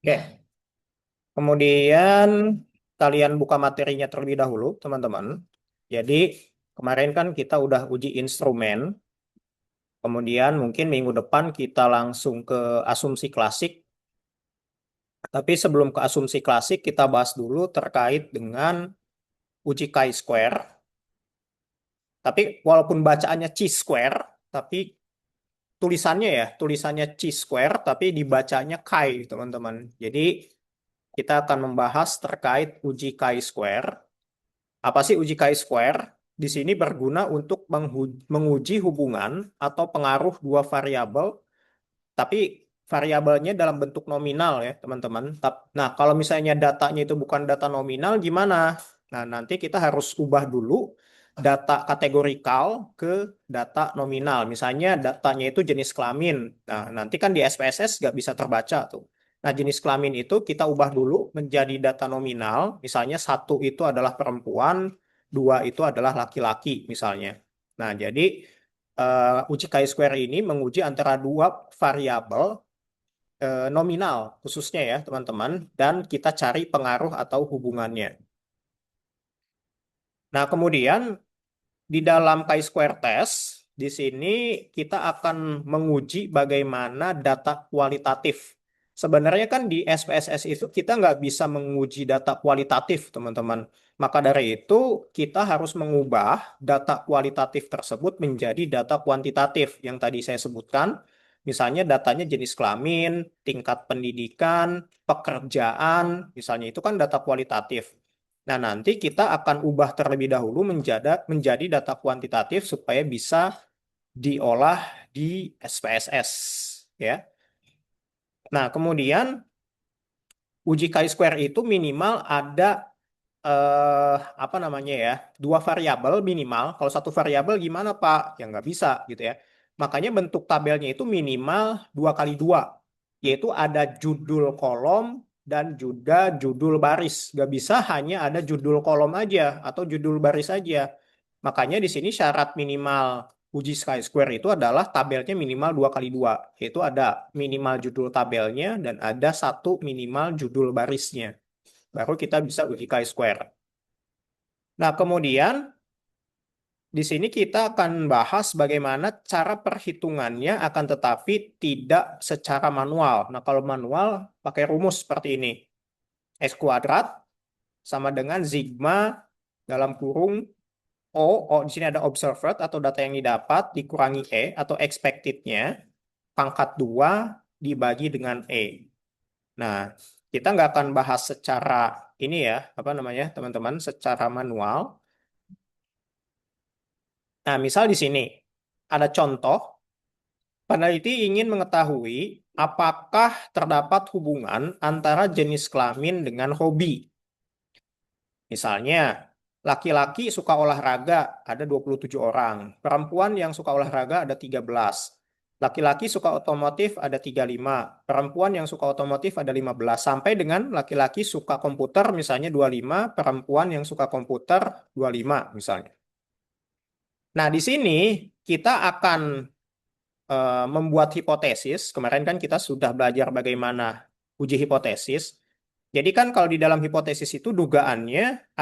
Oke, kemudian kalian buka materinya terlebih dahulu, teman-teman. Jadi, kemarin kan kita udah uji instrumen, kemudian mungkin minggu depan kita langsung ke asumsi klasik. Tapi sebelum ke asumsi klasik, kita bahas dulu terkait dengan uji chi-square. Tapi walaupun bacaannya chi-square, tapi tulisannya chi-square, tapi dibacanya chi, teman-teman. Jadi, kita akan membahas terkait uji chi-square. Apa sih uji chi-square? Di sini berguna untuk menguji hubungan atau pengaruh dua variabel, tapi variabelnya dalam bentuk nominal ya, teman-teman. Nah, kalau misalnya datanya itu bukan data nominal, gimana? Nah, nanti kita harus ubah dulu data kategorikal ke data nominal. Misalnya datanya itu jenis kelamin. Nah, nanti kan di SPSS nggak bisa terbaca tuh. Nah, jenis kelamin itu kita ubah dulu menjadi data nominal. Misalnya satu itu adalah perempuan, dua itu adalah laki-laki misalnya. Nah, jadi uji chi-square ini menguji antara dua variabel nominal khususnya ya teman-teman, dan kita cari pengaruh atau hubungannya. Nah, kemudian di dalam chi-square test di sini kita akan menguji bagaimana data kualitatif. Sebenarnya kan di SPSS itu kita nggak bisa menguji data kualitatif, teman-teman. Maka dari itu kita harus mengubah data kualitatif tersebut menjadi data kuantitatif yang tadi saya sebutkan. Misalnya datanya jenis kelamin, tingkat pendidikan, pekerjaan, misalnya itu kan data kualitatif. Nah, nanti kita akan ubah terlebih dahulu menjadi data kuantitatif supaya bisa diolah di SPSS, ya. Nah, kemudian uji chi-square itu minimal ada apa namanya ya, dua variabel minimal. Kalau satu variabel gimana Pak? Ya nggak bisa gitu ya. Makanya bentuk tabelnya itu minimal 2 kali 2, yaitu ada judul kolom dan juga judul baris. Nggak bisa hanya ada judul kolom aja atau judul baris aja. Makanya di sini syarat minimal uji chi-square itu adalah tabelnya minimal 2 kali 2, yaitu ada minimal judul tabelnya dan ada satu minimal judul barisnya. Baru kita bisa uji chi-square. Nah, kemudian di sini kita akan bahas bagaimana cara perhitungannya, akan tetapi tidak secara manual. Nah, kalau manual pakai rumus seperti ini. X kuadrat sama dengan sigma dalam kurung O di sini ada observed atau data yang didapat dikurangi E atau expected-nya pangkat 2 dibagi dengan E. Nah, kita nggak akan bahas secara ini ya, apa namanya, teman-teman, secara manual. Nah, misal di sini ada contoh, peneliti ingin mengetahui apakah terdapat hubungan antara jenis kelamin dengan hobi. Misalnya, laki-laki suka olahraga ada 27 orang, perempuan yang suka olahraga ada 13. Laki-laki suka otomotif ada 35, perempuan yang suka otomotif ada 15, sampai dengan laki-laki suka komputer misalnya 25, perempuan yang suka komputer 25 misalnya. Nah, di sini kita akan membuat hipotesis. Kemarin kan kita sudah belajar bagaimana uji hipotesis. Jadi kan kalau di dalam hipotesis itu dugaannya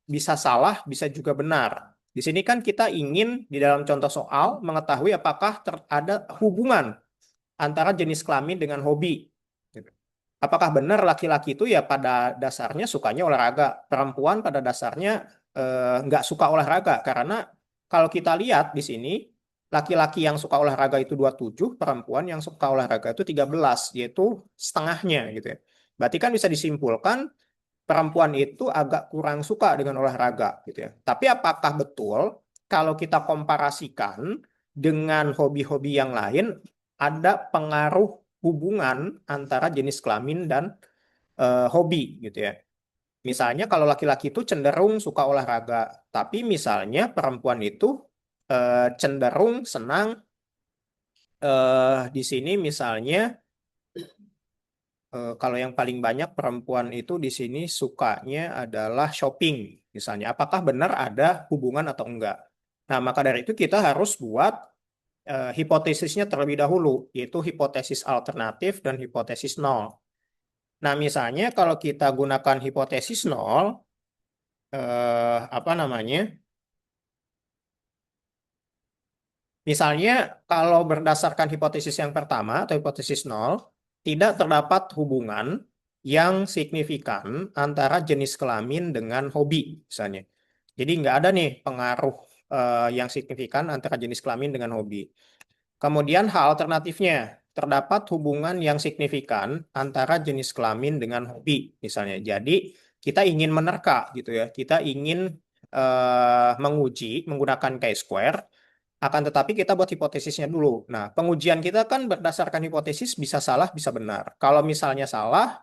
bisa salah, bisa juga benar. Di sini kan kita ingin di dalam contoh soal mengetahui apakah ada hubungan antara jenis kelamin dengan hobi. Gitu. Apakah benar laki-laki itu ya pada dasarnya sukanya olahraga, perempuan pada dasarnya nggak suka olahraga, karena kalau kita lihat di sini laki-laki yang suka olahraga itu 27, perempuan yang suka olahraga itu 13, yaitu setengahnya gitu ya. Berarti kan bisa disimpulkan perempuan itu agak kurang suka dengan olahraga gitu ya. Tapi apakah betul kalau kita komparasikan dengan hobi-hobi yang lain ada pengaruh hubungan antara jenis kelamin dan hobi gitu ya. Misalnya kalau laki-laki itu cenderung suka olahraga, tapi misalnya perempuan itu cenderung senang di sini misalnya kalau yang paling banyak perempuan itu di sini sukanya adalah shopping misalnya. Apakah benar ada hubungan atau enggak? Nah, maka dari itu kita harus buat hipotesisnya terlebih dahulu, yaitu hipotesis alternatif dan hipotesis nol. Nah, misalnya kalau kita gunakan hipotesis nol, apa namanya? Misalnya, kalau berdasarkan hipotesis yang pertama atau hipotesis nol, tidak terdapat hubungan yang signifikan antara jenis kelamin dengan hobi, misalnya. Jadi nggak ada nih pengaruh yang signifikan antara jenis kelamin dengan hobi. Kemudian hal alternatifnya, terdapat hubungan yang signifikan antara jenis kelamin dengan hobi, misalnya. Jadi kita ingin menerka gitu ya, kita ingin menguji menggunakan chi-square, akan tetapi kita buat hipotesisnya dulu. Nah, pengujian kita kan berdasarkan hipotesis bisa salah, bisa benar. Kalau misalnya salah,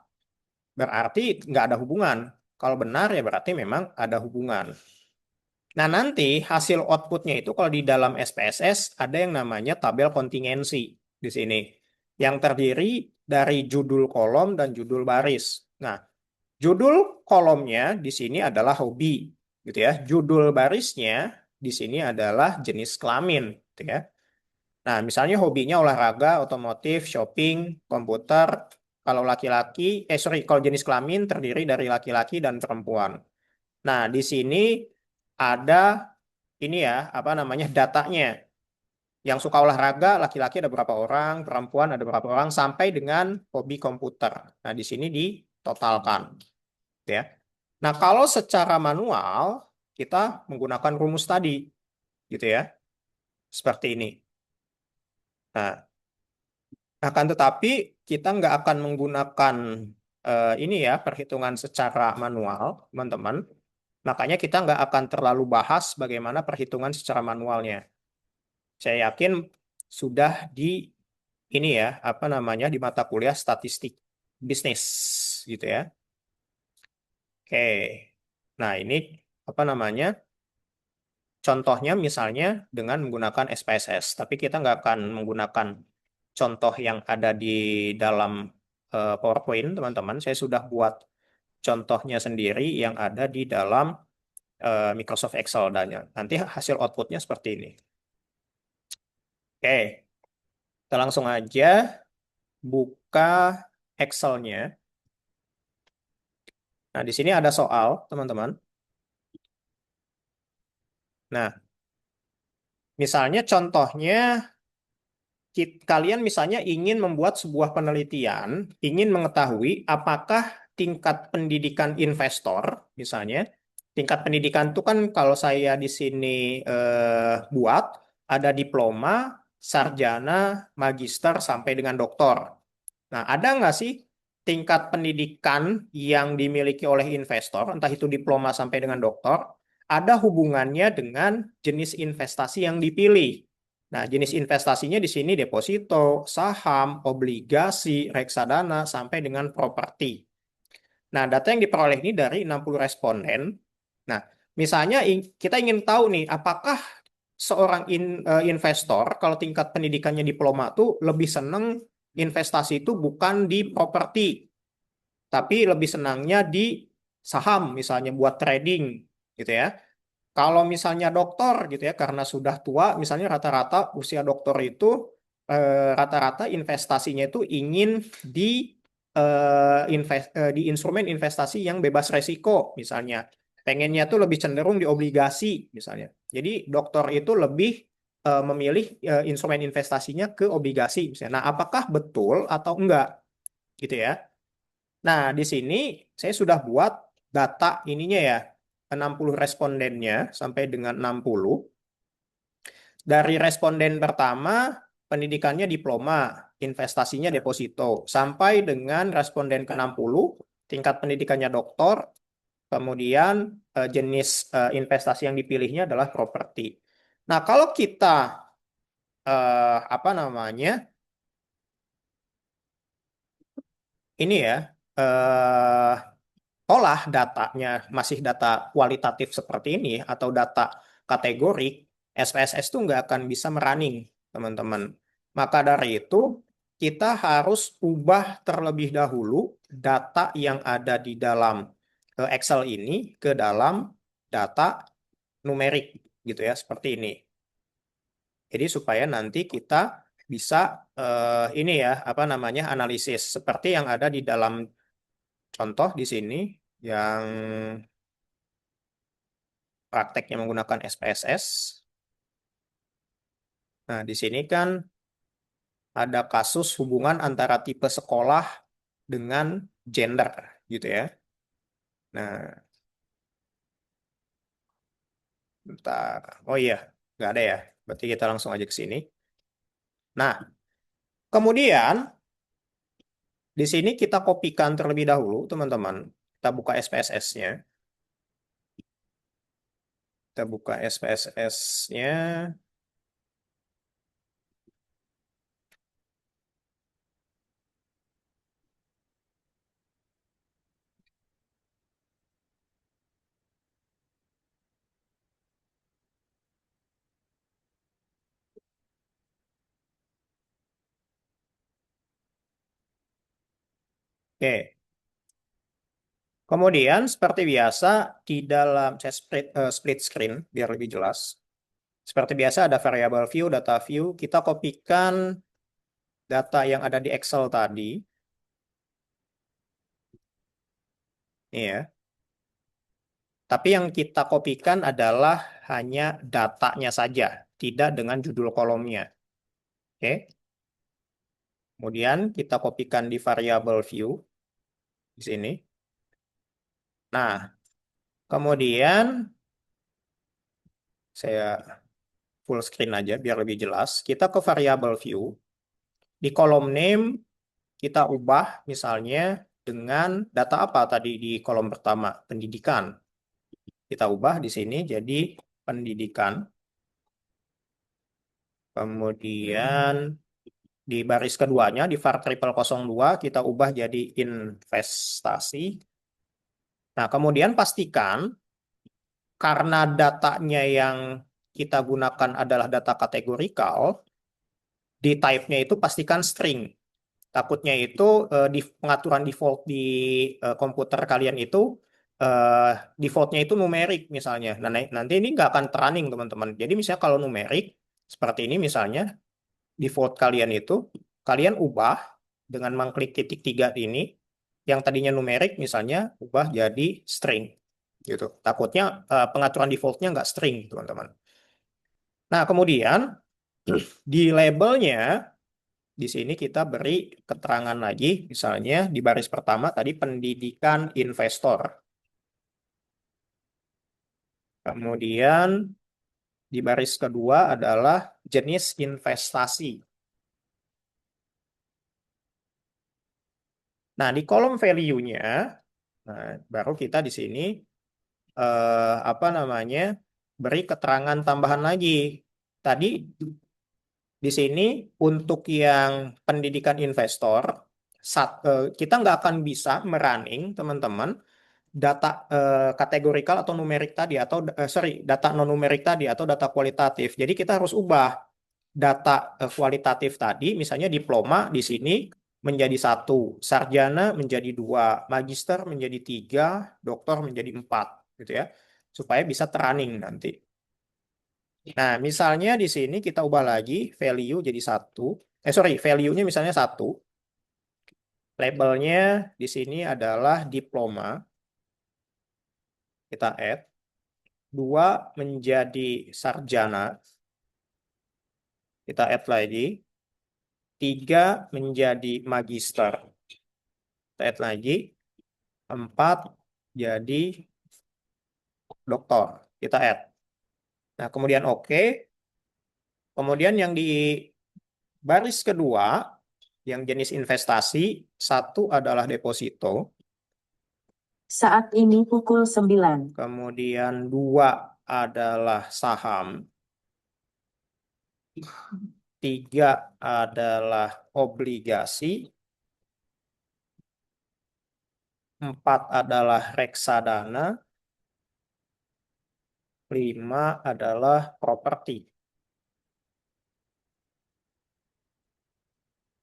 berarti nggak ada hubungan. Kalau benar ya berarti memang ada hubungan. Nah, nanti hasil outputnya itu kalau di dalam SPSS ada yang namanya tabel kontingensi di sini. Yang terdiri dari judul kolom dan judul baris. Nah, judul kolomnya di sini adalah hobi, gitu ya. Judul barisnya di sini adalah jenis kelamin, gitu ya. Nah, misalnya hobinya olahraga, otomotif, shopping, komputer. Kalau laki-laki, kalau jenis kelamin terdiri dari laki-laki dan perempuan. Nah, di sini ada ini ya, apa namanya, datanya. Yang suka olahraga, laki-laki ada berapa orang, perempuan ada berapa orang, sampai dengan hobi komputer. Nah, di sini ditotalkan, gitu ya. Nah, kalau secara manual, kita menggunakan rumus tadi, gitu ya, seperti ini. Nah, akan tetapi kita nggak akan menggunakan ini ya, perhitungan secara manual, teman-teman. Makanya kita nggak akan terlalu bahas bagaimana perhitungan secara manualnya. Saya yakin sudah di ini ya, apa namanya, di mata kuliah statistik bisnis gitu ya. Oke. Nah, ini apa namanya? Contohnya misalnya dengan menggunakan SPSS, tapi kita nggak akan menggunakan contoh yang ada di dalam PowerPoint, teman-teman. Saya sudah buat contohnya sendiri yang ada di dalam Microsoft Excel dan nanti hasil outputnya seperti ini. Oke, kita langsung aja buka Excel-nya. Nah, di sini ada soal, teman-teman. Nah, misalnya contohnya kalian misalnya ingin membuat sebuah penelitian, ingin mengetahui apakah tingkat pendidikan investor, misalnya, tingkat pendidikan itu kan kalau saya di sini buat ada diploma, sarjana, magister sampai dengan doktor. Nah, ada nggak sih tingkat pendidikan yang dimiliki oleh investor, entah itu diploma sampai dengan doktor, ada hubungannya dengan jenis investasi yang dipilih. Nah, jenis investasinya di sini deposito, saham, obligasi, reksadana, sampai dengan properti. Nah, data yang diperoleh ini dari 60 responden. Nah, misalnya kita ingin tahu nih, apakah seorang investor kalau tingkat pendidikannya diploma tuh lebih seneng investasi itu bukan di properti, tapi lebih senangnya di saham, misalnya buat trading, gitu ya. Kalau misalnya dokter gitu ya, karena sudah tua, misalnya rata-rata usia dokter itu rata-rata investasinya itu ingin di di instrumen investasi yang bebas resiko, misalnya. Pengennya tuh lebih cenderung di obligasi, misalnya. Jadi dokter itu lebih memilih instrumen investasinya ke obligasi, misalnya. Nah, apakah betul atau enggak, gitu ya? Nah, di sini saya sudah buat data ininya ya, 60 respondennya sampai dengan 60. Dari responden pertama, pendidikannya diploma, investasinya deposito. Sampai dengan responden ke-60, tingkat pendidikannya doktor, kemudian jenis investasi yang dipilihnya adalah properti. Nah, kalau kita apa namanya, ini ya, eh, olah datanya masih data kualitatif seperti ini atau data kategorik, SPSS itu nggak akan bisa merunning, teman-teman. Maka dari itu, kita harus ubah terlebih dahulu data yang ada di dalam Excel ini ke dalam data numerik, gitu ya, seperti ini. Jadi supaya nanti kita bisa ini ya, apa namanya, analisis seperti yang ada di dalam contoh di sini yang prakteknya menggunakan SPSS. Nah, di sini kan ada kasus hubungan antara tipe sekolah dengan gender, gitu ya. Nah, bentar. Oh iya, nggak ada ya. Berarti kita langsung aja ke sini. Nah, kemudian di sini kita kopikan terlebih dahulu, teman-teman. Kita buka SPSS-nya. Kita buka SPSS-nya. Oke. Kemudian, seperti biasa, di dalam saya split screen, biar lebih jelas. Seperti biasa, ada variable view, data view. Kita kopikan data yang ada di Excel tadi. Ini ya. Tapi yang kita kopikan adalah hanya datanya saja, tidak dengan judul kolomnya. Oke. Kemudian kita kopikan di variable view di sini. Nah, kemudian saya full screen aja biar lebih jelas. Kita ke variable view. Di kolom name kita ubah misalnya dengan data apa tadi di kolom pertama, pendidikan. Kita ubah di sini jadi pendidikan. Kemudian di baris keduanya di var triple 02 kita ubah jadi investasi. Nah, kemudian pastikan karena datanya yang kita gunakan adalah data kategorikal, di type-nya itu pastikan string. Takutnya itu di pengaturan default di komputer kalian itu eh, defaultnya itu numerik misalnya. Nah, nanti ini nggak akan running teman-teman. Jadi misalnya kalau numerik seperti ini misalnya default kalian itu kalian ubah dengan mengklik titik tiga ini yang tadinya numerik misalnya ubah jadi string gitu. Takutnya pengaturan defaultnya nggak string teman-teman. Nah kemudian di labelnya di sini kita beri keterangan lagi, misalnya di baris pertama tadi pendidikan investor. Kemudian di baris kedua adalah jenis investasi. Nah, di kolom value-nya, nah, baru kita di sini apa namanya beri keterangan tambahan lagi. Tadi di sini untuk yang pendidikan investor, kita nggak akan bisa merunning teman-teman data kategorikal atau numerik tadi atau sorry data non numerik tadi atau data kualitatif. Jadi kita harus ubah data kualitatif tadi, misalnya diploma di sini menjadi satu, sarjana menjadi dua, magister menjadi tiga, doktor menjadi empat, gitu ya, supaya bisa terunning nanti. Nah, misalnya di sini kita ubah lagi value jadi satu, sorry, value-nya misalnya satu, labelnya di sini adalah diploma, kita add. Dua menjadi sarjana, kita add lagi. Tiga menjadi magister, kita add lagi. Empat jadi doktor, kita add. Nah, kemudian oke. Kemudian yang di baris kedua, yang jenis investasi, satu adalah deposito. Saat ini pukul 9. Kemudian dua adalah saham. Tiga adalah obligasi. Empat adalah reksadana. Lima adalah properti.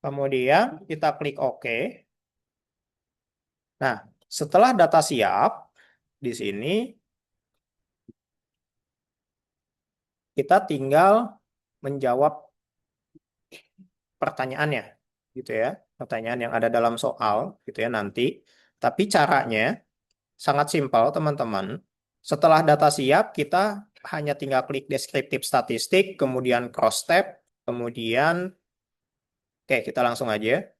Kemudian kita klik OK. Nah, setelah data siap, di sini kita tinggal menjawab pertanyaannya, gitu ya. Pertanyaan yang ada dalam soal, gitu ya nanti. Tapi caranya sangat simpel, teman-teman. Setelah data siap, kita hanya tinggal klik deskriptif statistik, kemudian cross tab, kemudian, oke, kita langsung aja.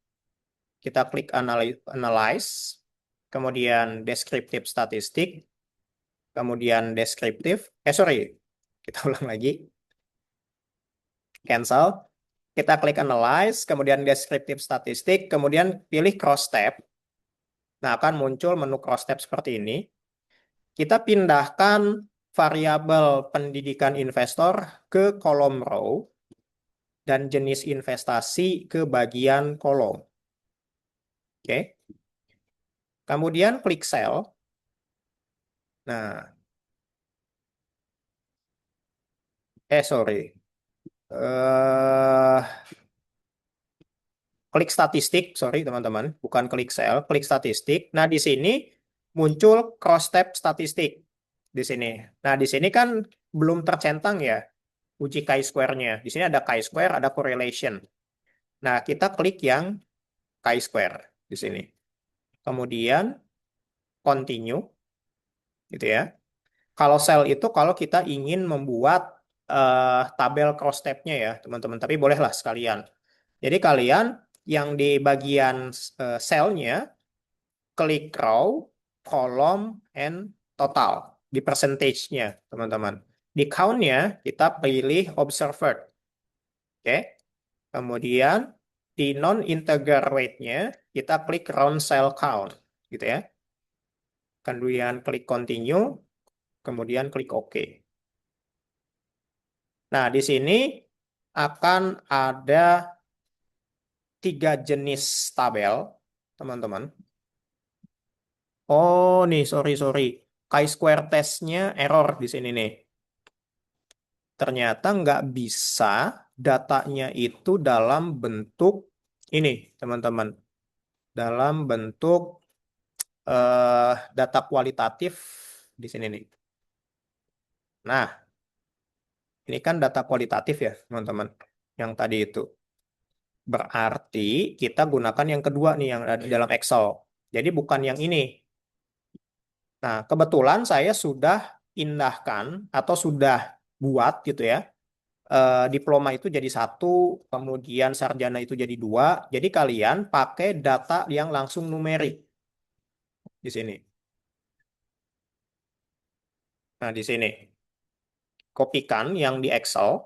Kita klik analyze, kemudian deskriptif statistik, kemudian deskriptif, sorry, kita ulang lagi, cancel. Kita klik analyze, kemudian deskriptif statistik, kemudian pilih cross tab. Nah, akan muncul menu cross tab seperti ini. Kita pindahkan variabel pendidikan investor ke kolom row dan jenis investasi ke bagian kolom. Oke. Kemudian klik sell. Nah, sorry. Eh, Klik statistik, sorry teman-teman, bukan klik sell, klik statistik. Nah, di sini muncul cross tab statistik di sini. Nah, di sini kan belum tercentang ya uji chi-square-nya. Di sini ada chi-square, ada correlation. Nah, kita klik yang chi-square di sini. Kemudian continue gitu ya. Kalau sell itu kalau kita ingin membuat tabel cross tab-nya ya, teman-teman. Tapi bolehlah sekalian. Jadi kalian yang di bagian cell-nya klik row, column, and total di percentage-nya, teman-teman. Di count-nya kita pilih observed. Oke. Kemudian di non-integer rate-nya kita klik round cell count, gitu ya. Kemudian klik continue, kemudian klik OK. Nah, di sini akan ada 3 jenis tabel, teman-teman. Oh, nih, sorry. Chi-square test-nya error di sini nih. Ternyata nggak bisa datanya itu dalam bentuk ini, teman-teman. Dalam bentuk data kualitatif di sini nih. Nah, ini kan data kualitatif ya, teman-teman. Yang tadi itu. Berarti kita gunakan yang kedua nih yang ada di dalam Excel. Jadi bukan yang ini. Nah, kebetulan saya sudah indahkan atau sudah buat gitu ya. Diploma itu jadi 1, kemudian sarjana itu jadi 2. Jadi kalian pakai data yang langsung numerik di sini. Nah, di sini. Kopikan yang di Excel,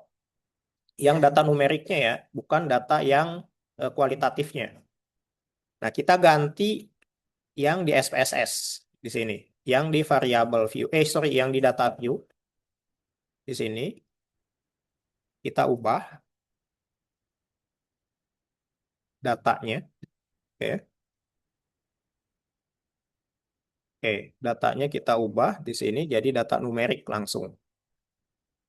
yang data numeriknya ya, bukan data yang kualitatifnya. Nah, kita ganti yang di SPSS di sini, yang di variable view, sorry, yang di data view di sini kita ubah datanya, oke, oke, datanya kita ubah di sini jadi data numerik langsung,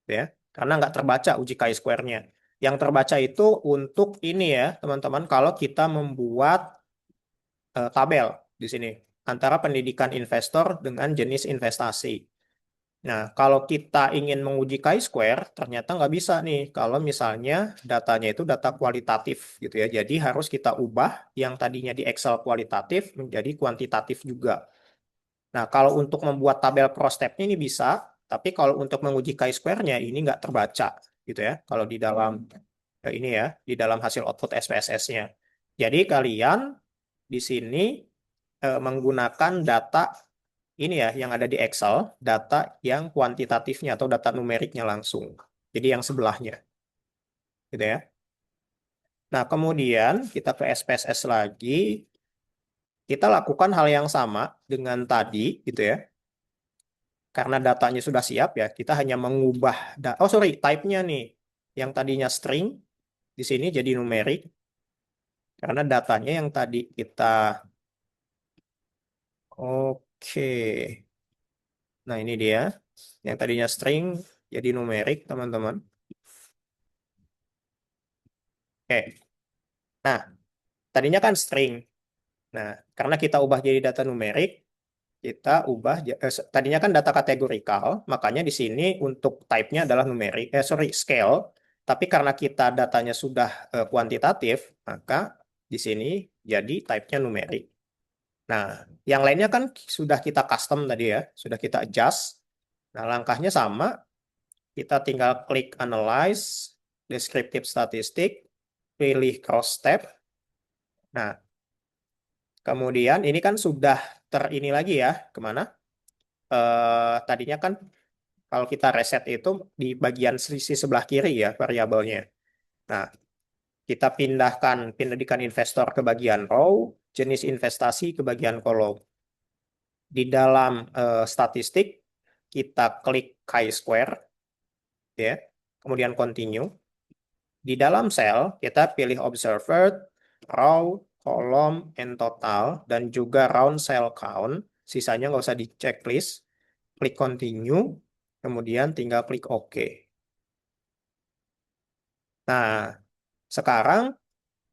ya, karena nggak terbaca uji chi-square-nya. Yang terbaca itu untuk ini ya, teman-teman, kalau kita membuat tabel di sini antara pendidikan investor dengan jenis investasi. Nah, kalau kita ingin menguji chi-square, ternyata nggak bisa nih. Kalau misalnya datanya itu data kualitatif gitu ya. Jadi harus kita ubah yang tadinya di Excel kualitatif menjadi kuantitatif juga. Nah, kalau untuk membuat tabel cross-tab-nya ini bisa, tapi kalau untuk menguji chi-square-nya ini nggak terbaca gitu ya. Kalau di dalam ini ya, di dalam hasil output SPSS-nya. Jadi kalian di sini menggunakan data ini ya yang ada di Excel, data yang kuantitatifnya atau data numeriknya langsung. Jadi yang sebelahnya, gitu ya. Nah, kemudian kita ke SPSS lagi, kita lakukan hal yang sama dengan tadi, gitu ya. Karena datanya sudah siap ya, kita hanya mengubah, oh sorry, type-nya nih, yang tadinya string, di sini jadi numerik, karena datanya yang tadi kita, oke. Nah, ini dia, yang tadinya string jadi numerik, teman-teman. Oke. Nah, tadinya kan string. Nah, karena kita ubah jadi data numerik, kita ubah tadinya kan data kategorikal, makanya di sini untuk type-nya adalah numerik, sorry, scale. Tapi karena kita datanya sudah kuantitatif, maka di sini jadi type-nya numerik. Nah, yang lainnya kan sudah kita custom tadi ya, sudah kita adjust. Nah, langkahnya sama, kita tinggal klik Analyze, Descriptive Statistic, pilih Cross Step. Nah, kemudian ini kan sudah ini lagi ya, kemana? Tadinya kan kalau kita reset itu di bagian sisi sebelah kiri ya variabelnya. Nah, kita pindahkan investor ke bagian row, jenis investasi ke bagian kolom. Di dalam statistik, kita klik chi-square, ya, kemudian continue. Di dalam sel, kita pilih observed, row, column, and total, dan juga round cell count. Sisanya nggak usah di checklist. Klik continue, kemudian tinggal klik OK. Nah, sekarang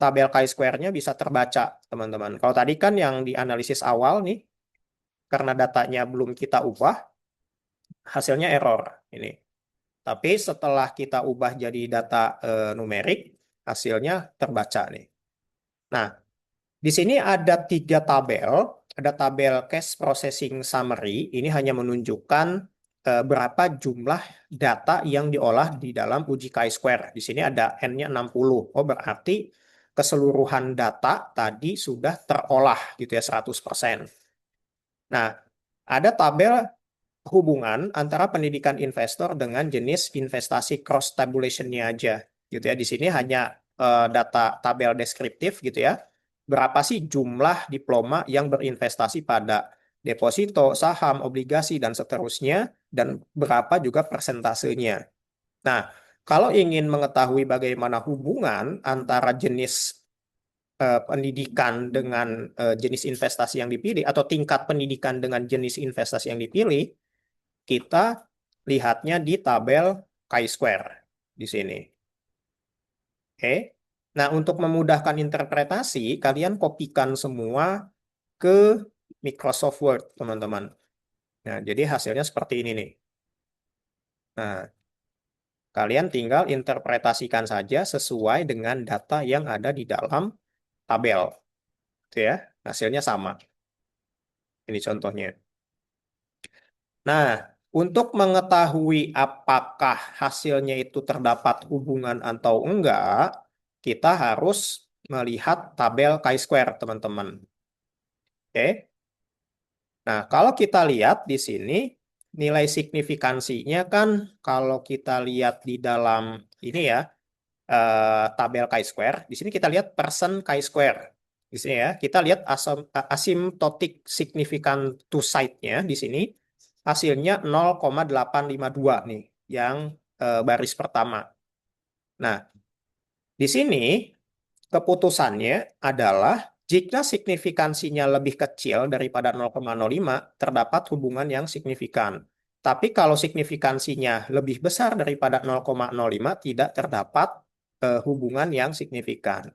tabel chi-square-nya bisa terbaca, teman-teman. Kalau tadi kan yang di analisis awal nih, karena datanya belum kita ubah, hasilnya error ini. Tapi setelah kita ubah jadi data numerik, hasilnya terbaca nih. Nah, di sini ada 3 tabel. Ada tabel Cash Processing Summary. Ini hanya menunjukkan berapa jumlah data yang diolah di dalam uji chi-square. Di sini ada N-nya 60. Oh, berarti keseluruhan data tadi sudah terolah gitu ya 100%. Nah, ada tabel hubungan antara pendidikan investor dengan jenis investasi cross tabulation-nya aja gitu ya. Di sini hanya data tabel deskriptif gitu ya. Berapa sih jumlah diploma yang berinvestasi pada deposito, saham, obligasi dan seterusnya dan berapa juga persentasenya. Nah, kalau ingin mengetahui bagaimana hubungan antara jenis pendidikan dengan jenis investasi yang dipilih atau tingkat pendidikan dengan jenis investasi yang dipilih, kita lihatnya di tabel chi-square di sini. Oke. Nah, untuk memudahkan interpretasi, kalian kopikan semua ke Microsoft Word, teman-teman. Nah, jadi hasilnya seperti ini nih. Nah, kalian tinggal interpretasikan saja sesuai dengan data yang ada di dalam tabel. Gitu ya. Hasilnya sama. Ini contohnya. Nah, untuk mengetahui apakah hasilnya itu terdapat hubungan atau enggak, kita harus melihat tabel chi-square, teman-teman. Oke. Nah, kalau kita lihat di sini, nilai signifikansinya kan kalau kita lihat di dalam ini ya, tabel chi-square, di sini kita lihat persen chi-square. Di sini ya, kita lihat asymptotic significant to site-nya di sini hasilnya 0,852 nih, yang baris pertama. Nah, di sini keputusannya adalah jika signifikansinya lebih kecil daripada 0,05, terdapat hubungan yang signifikan. Tapi kalau signifikansinya lebih besar daripada 0,05, tidak terdapat hubungan yang signifikan.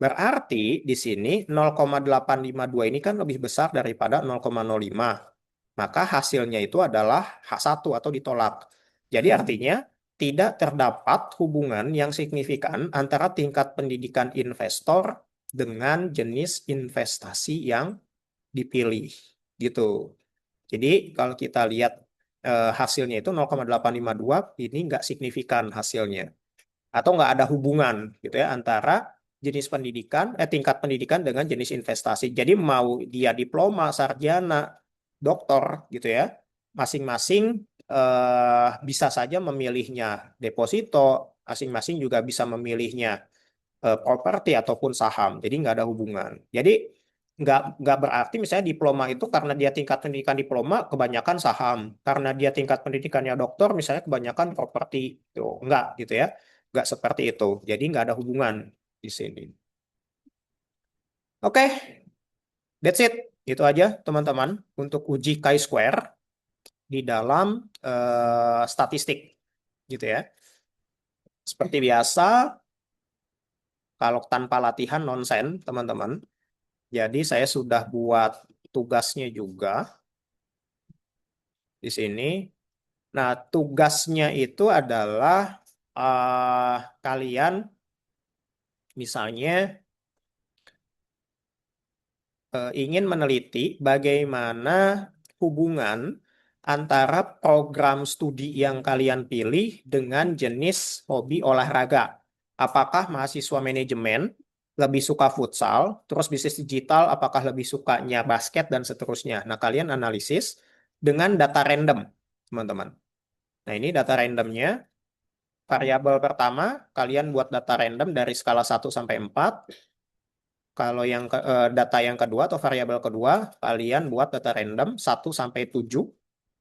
Berarti di sini 0,852 ini kan lebih besar daripada 0,05. Maka hasilnya itu adalah H1 atau ditolak. Jadi artinya tidak terdapat hubungan yang signifikan antara tingkat pendidikan investor dengan jenis investasi yang dipilih gitu. Jadi kalau kita lihat hasilnya itu 0,852 ini nggak signifikan hasilnya atau nggak ada hubungan gitu ya antara jenis pendidikan tingkat pendidikan dengan jenis investasi. Jadi mau dia diploma, sarjana, doktor gitu ya, masing-masing bisa saja memilihnya deposito, masing-masing juga bisa memilihnya properti ataupun saham. Jadi nggak ada hubungan. Jadi nggak berarti misalnya diploma itu karena dia tingkat pendidikan diploma kebanyakan saham, karena dia tingkat pendidikannya doktor misalnya kebanyakan properti itu nggak gitu ya, nggak seperti itu. Jadi nggak ada hubungan di sini. Oke, that's it. Itu aja teman-teman untuk uji chi-square di dalam statistik gitu ya. Seperti biasa, kalau tanpa latihan nonsen teman-teman. Jadi saya sudah buat tugasnya juga di sini. Nah, tugasnya itu adalah kalian misalnya ingin meneliti bagaimana hubungan antara program studi yang kalian pilih dengan jenis hobi olahraga. Apakah mahasiswa manajemen lebih suka futsal, terus bisnis digital apakah lebih sukanya basket dan seterusnya. Nah, kalian analisis dengan data random, teman-teman. Nah, ini data randomnya. Variabel pertama, kalian buat data random dari skala 1 sampai 4. Kalau data yang kedua atau variabel kedua, kalian buat data random 1 sampai 7.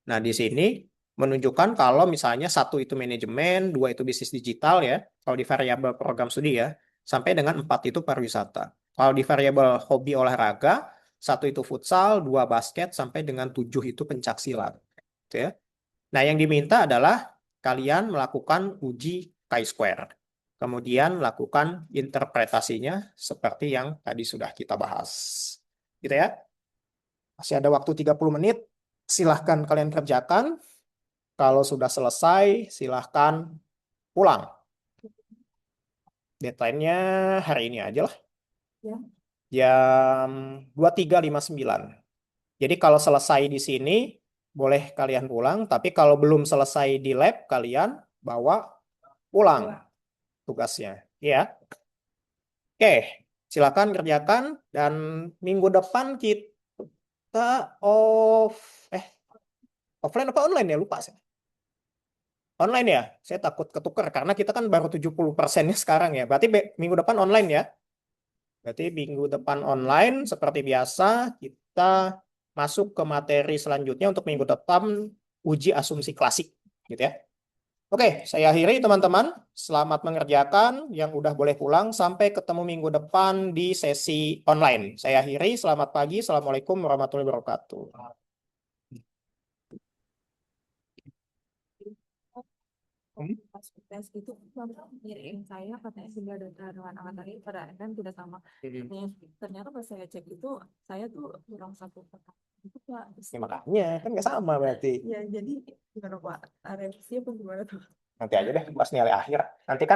Nah, di sini menunjukkan kalau misalnya 1 itu manajemen, 2 itu bisnis digital ya, kalau di variabel program studi ya, sampai dengan 4 itu pariwisata. Kalau di variabel hobi olahraga, 1 itu futsal, 2 basket, sampai dengan 7 itu pencaksilat. Gitu ya. Nah, yang diminta adalah kalian melakukan uji chi-square. Kemudian lakukan interpretasinya seperti yang tadi sudah kita bahas. Gitu ya. Masih ada waktu 30 menit. Silahkan kalian kerjakan. Kalau sudah selesai, silahkan pulang. Deadline-nya hari ini aja lah. Ya. Jam 23.59. Jadi kalau selesai di sini, boleh kalian pulang. Tapi kalau belum selesai di lab, kalian bawa pulang tugasnya. Ya. Oke, silakan kerjakan. Dan minggu depan kita offline apa online ya? Lupa saya. Online ya? Saya takut ketukar karena kita kan baru 70%-nya sekarang ya. Berarti minggu depan online ya? Berarti minggu depan online seperti biasa kita masuk ke materi selanjutnya untuk minggu depan uji asumsi klasik gitu ya. Oke, saya akhiri teman-teman. Selamat mengerjakan yang udah boleh pulang. Sampai ketemu minggu depan di sesi online. Saya akhiri. Selamat pagi. Assalamualaikum warahmatullahi wabarakatuh. Hmm? Pas tes itu bapak ngirim saya katanya sehingga data dengan angkatan ini pada akhirnya tidak sama. Ternyata pas saya cek itu saya tuh kurang satu kata itu pak. Ya, makanya kan nggak sama berarti. Ya jadi gimana pak? Revisi apa gimana tuh? Nanti aja deh bahas nilai akhir. Nanti kan